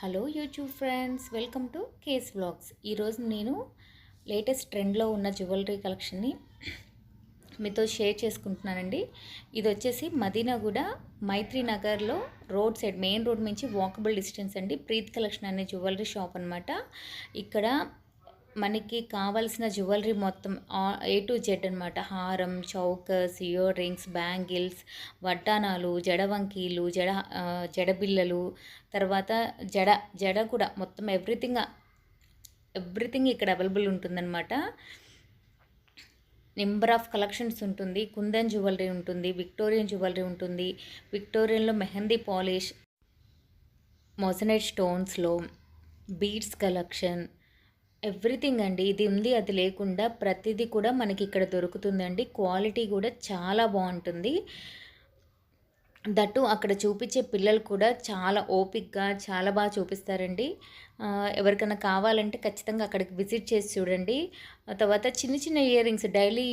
Hello YouTube friends, welcome to case vlogs. ఈరోజు నేను latest ట్రెండ్లో ఉన్న జ్యువెలరీ కలెక్షన్ని మీతో షేర్ చేసుకుంటున్నానండి. ఇది వచ్చేసి మదీనాగూడ మైత్రి నగర్లో రోడ్ సైడ్ మెయిన్ రోడ్ నుంచి వాకబుల్ డిస్టెన్స్ అండి. ప్రీత్ కలెక్షన్ అనే జ్యువెలరీ షాప్ అనమాట. ఇక్కడ మనకి కావాల్సిన జ్యువెలరీ మొత్తం ఏ టు జెడ్ అనమాట. హారం, చౌకర్స్, ఇయర్ రింగ్స్, బ్యాంగిల్స్, వడ్డానాలు, జడవంకీలు, జడబిల్లలు, తర్వాత జడ కూడా మొత్తం ఎవ్రీథింగ్ ఇక్కడ అవైలబుల్ ఉంటుందన్నమాట. నెంబర్ ఆఫ్ కలెక్షన్స్ ఉంటుంది. కుందన్ జ్యువెలరీ ఉంటుంది, విక్టోరియన్ జ్యువెలరీ ఉంటుంది. విక్టోరియన్లో మెహందీ పాలిష్, మొజనైట్ స్టోన్స్లో బీడ్స్ కలెక్షన్, ఎవ్రీథింగ్ అండి. ఇది ఉంది అది లేకుండా ప్రతిదీ కూడా మనకి ఇక్కడ దొరుకుతుందండి. క్వాలిటీ కూడా చాలా బాగుంటుంది. దట్టు అక్కడ చూపించే పిల్లలు కూడా చాలా ఓపిక్గా చాలా బాగా చూపిస్తారండి. ఎవరికైనా కావాలంటే ఖచ్చితంగా అక్కడికి విజిట్ చేసి చూడండి. తర్వాత చిన్న చిన్న ఇయర్ రింగ్స్, డైలీ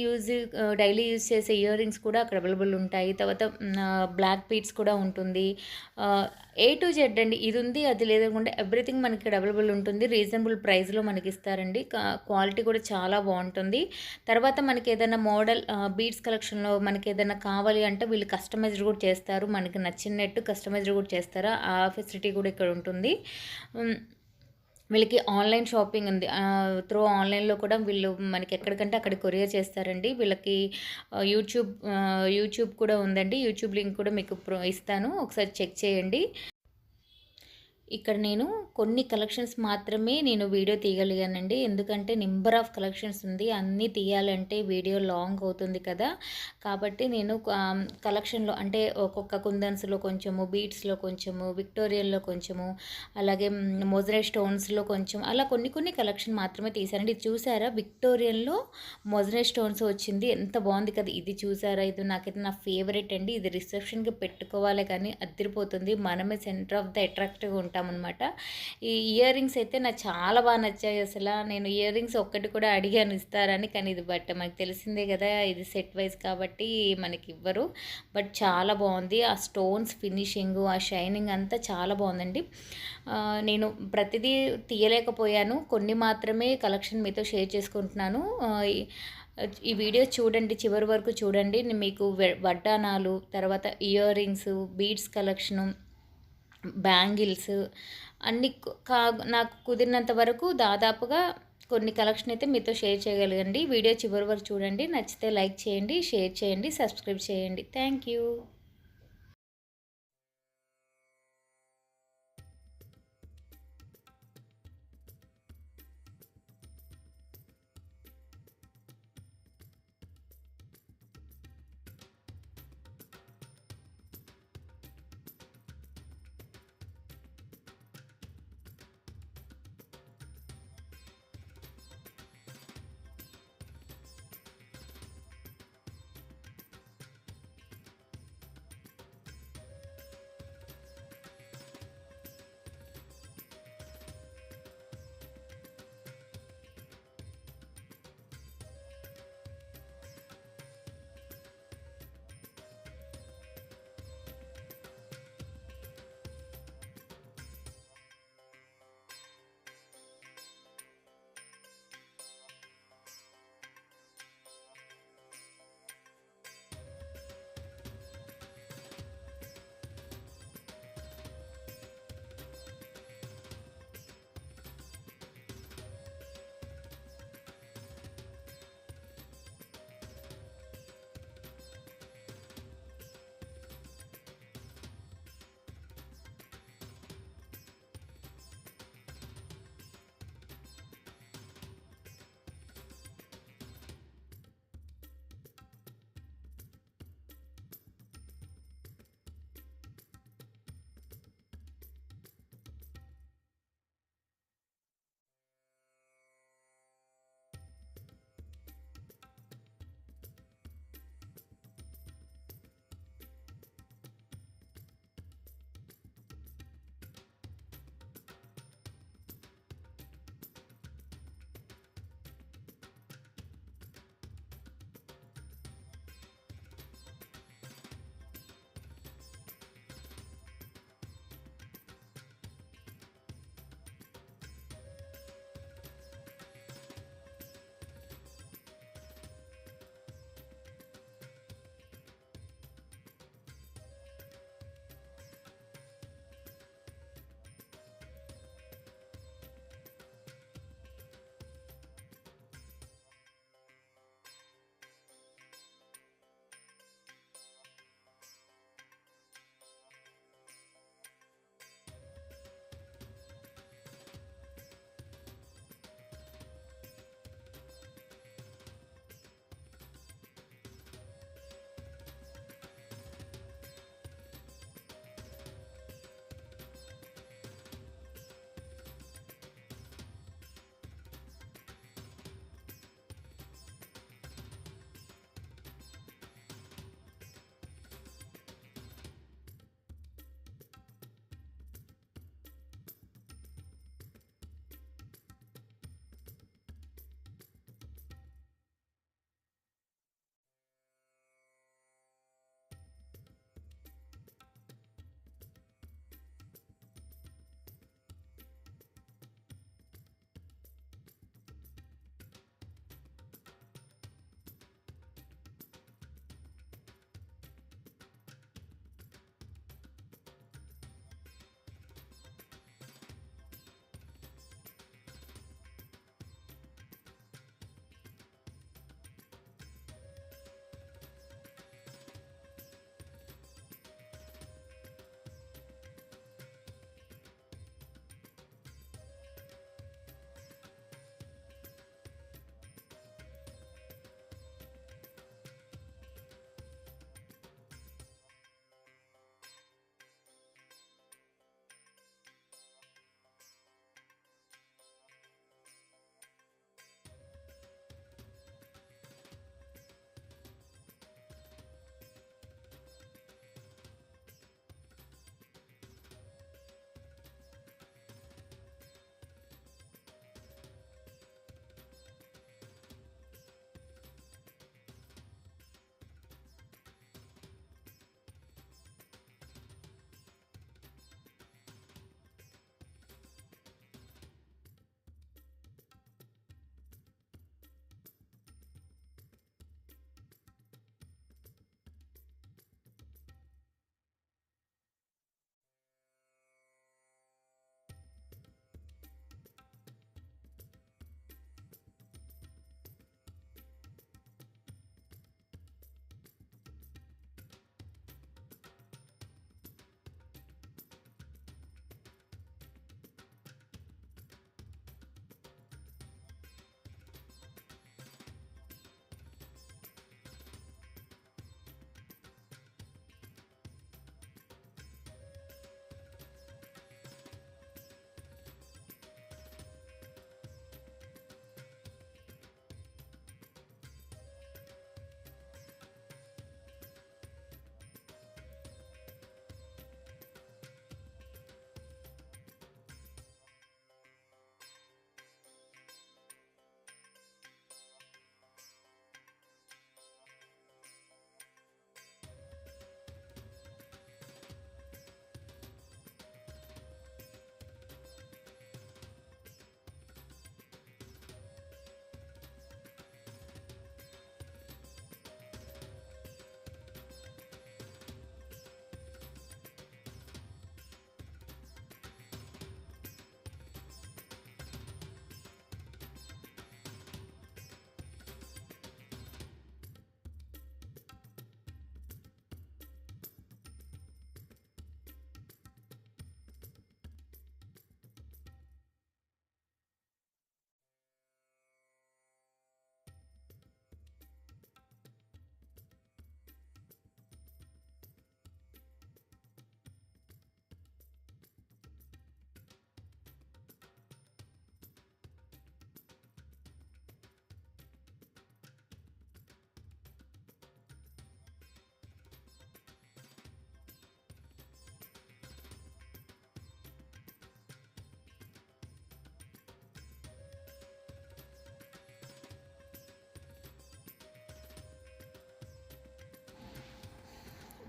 యూజ్ చేసే ఇయర్ రింగ్స్ కూడా అక్కడ అవైలబుల్ ఉంటాయి. తర్వాత బ్లాక్ బీడ్స్ కూడా ఉంటుంది. ఏ టు జెడ్ అండి. ఇది ఉంది అది లేదనుకుంటే ఎవ్రీథింగ్ మనకి ఇక్కడ అవైలబుల్ ఉంటుంది. రీజనబుల్ ప్రైస్లో మనకి ఇస్తారండి. క్వాలిటీ కూడా చాలా బాగుంటుంది. తర్వాత మనకి ఏదైనా మోడల్ బీడ్స్ కలెక్షన్లో మనకి ఏదైనా కావాలి అంటే వీళ్ళు కస్టమైజ్డ్ కూడా చేస్తారు. మనకి నచ్చినట్టు కస్టమైజ్డ్ కూడా చేస్తారు. ఆ ఫెసిలిటీ కూడా ఇక్కడ ఉంటుంది. వీళ్ళకి ఆన్లైన్ షాపింగ్ ఉంది. త్రూ ఆన్లైన్లో కూడా వీళ్ళు మనకి ఎక్కడికంటే అక్కడికి కొరియర్ చేస్తారండి. వీళ్ళకి యూట్యూబ్ కూడా ఉందండి. యూట్యూబ్ లింక్ కూడా మీకు ఇస్తాను, ఒకసారి చెక్ చేయండి. ఇక్కడ నేను కొన్ని కలెక్షన్స్ మాత్రమే వీడియో తీయగలిగానండి. ఎందుకంటే నెంబర్ ఆఫ్ కలెక్షన్స్ ఉంది, అన్నీ తీయాలంటే వీడియో లాంగ్ అవుతుంది కదా. కాబట్టి నేను కలెక్షన్లో అంటే ఒక్కొక్క కుందన్స్లో కొంచెము, బీడ్స్లో కొంచెము, విక్టోరియన్లో కొంచెము, అలాగే మొజరైట్ స్టోన్స్లో కొంచెం, అలా కొన్ని కలెక్షన్ మాత్రమే తీసానండి. ఇది చూసారా, విక్టోరియన్లో మొజరైట్ స్టోన్స్ వచ్చింది, ఎంత బాగుంది కదా. ఇది చూసారా, ఇది నాకైతే నా ఫేవరెట్ అండి. ఇది రిసెప్షన్కి పెట్టుకోవాలి కానీ అదిరిపోతుంది. మనమే సెంటర్ ఆఫ్ ద అట్రాక్టివ్గా ఉంటామన్నమాట. ఈ ఇయర్ రింగ్స్ అయితే నాకు చాలా బాగా నచ్చాయి. అసలు నేను ఇయర్ రింగ్స్ ఒక్కటి కూడా అడిగాను ఇస్తారని, కానీ ఇది బట్ మనకు తెలిసిందే కదా, ఇది సెట్ వైజ్ కాబట్టి మనకి ఇవ్వరు. బట్ చాలా బాగుంది. ఆ స్టోన్స్ ఫినిషింగ్, ఆ షైనింగ్ అంతా చాలా బాగుందండి. నేను ప్రతిదీ తీయలేకపోయాను, కొన్ని మాత్రమే కలెక్షన్ మీతో షేర్ చేసుకుంటున్నాను. ఈ వీడియో చూడండి, చివరి వరకు చూడండి. మీకు వడ్డానాలు, తర్వాత ear rings, beads collection, bangles అన్ని నాకు కుదిరినంత వరకు దాదాపుగా కొన్ని కలెక్షన్ అయితే మీతో షేర్ చేయగలిగండి. వీడియో చివరి వరకు చూడండి. నచ్చితే లైక్ చేయండి, షేర్ చేయండి, సబ్స్క్రైబ్ చేయండి. Thank you.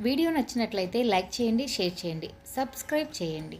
వీడియో నచ్చినట్లయితే లైక్ చేయండి, షేర్ చేయండి, సబ్స్క్రైబ్ చేయండి.